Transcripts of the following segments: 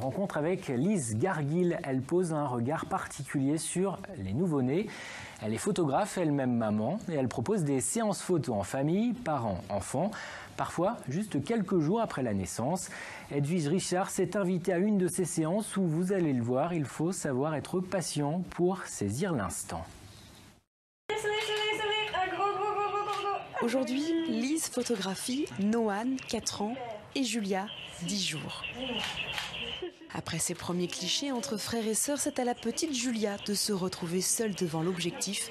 rencontre avec Lise Garguil. Elle pose un regard particulier sur les nouveau-nés. Elle est photographe, elle-même maman, et elle propose des séances photos en famille, parents, enfants, parfois juste quelques jours après la naissance. Edwige Richard s'est invitée à une de ces séances où, vous allez le voir, il faut savoir être patient pour saisir l'instant. Aujourd'hui, Lise photographie Noan, 4 ans, et Julia, 10 jours. Après ses premiers clichés entre frères et sœurs, c'est à la petite Julia de se retrouver seule devant l'objectif.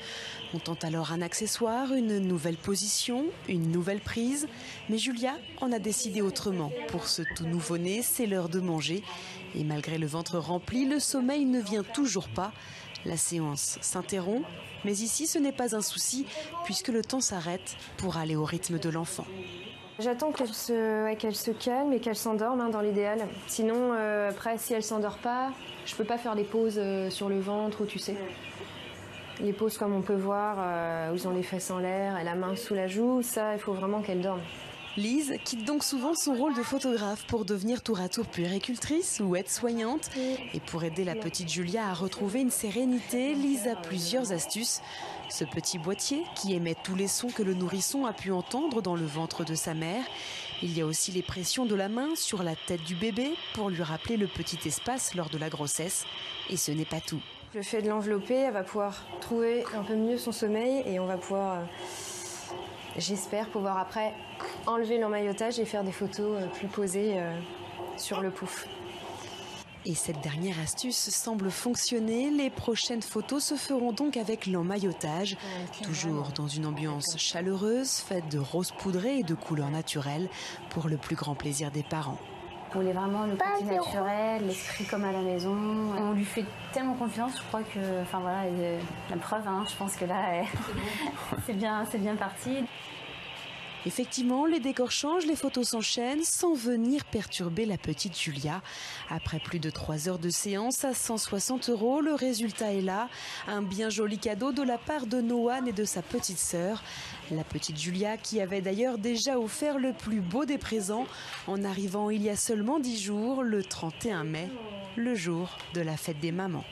On tente alors un accessoire, une nouvelle position, une nouvelle prise. Mais Julia en a décidé autrement. Pour ce tout nouveau-né, c'est l'heure de manger. Et malgré le ventre rempli, le sommeil ne vient toujours pas. La séance s'interrompt, mais ici ce n'est pas un souci puisque le temps s'arrête pour aller au rythme de l'enfant. J'attends qu'elle se calme et qu'elle s'endorme dans l'idéal. Sinon, après, si elle ne s'endort pas, je ne peux pas faire des pauses sur le ventre ou tu sais. Les pauses comme on peut voir, où ils ont les fesses en l'air et la main sous la joue, ça, il faut vraiment qu'elle dorme. Lise quitte donc souvent son rôle de photographe pour devenir tour à tour puéricultrice ou aide-soignante. Et pour aider la petite Julia à retrouver une sérénité, Lise a plusieurs astuces. Ce petit boîtier qui émet tous les sons que le nourrisson a pu entendre dans le ventre de sa mère. Il y a aussi les pressions de la main sur la tête du bébé pour lui rappeler le petit espace lors de la grossesse. Et ce n'est pas tout. Le fait de l'envelopper, elle va pouvoir trouver un peu mieux son sommeil et on va pouvoir, j'espère, pouvoir après enlever l'emmaillotage et faire des photos plus posées sur le pouf. Et cette dernière astuce semble fonctionner. Les prochaines photos se feront donc avec l'emmaillotage, toujours dans une ambiance chaleureuse, faite de roses poudrées et de couleurs naturelles, pour le plus grand plaisir des parents. On voulait vraiment le côté naturel, l'esprit comme à la maison. On lui fait tellement confiance, je crois que, enfin voilà, la preuve, je pense que là, c'est bien parti. Effectivement, les décors changent, les photos s'enchaînent sans venir perturber la petite Julia. Après plus de 3 heures de séance à 160 €, le résultat est là. Un bien joli cadeau de la part de Noan et de sa petite sœur. La petite Julia qui avait d'ailleurs déjà offert le plus beau des présents en arrivant il y a seulement 10 jours, le 31 mai, le jour de la fête des mamans.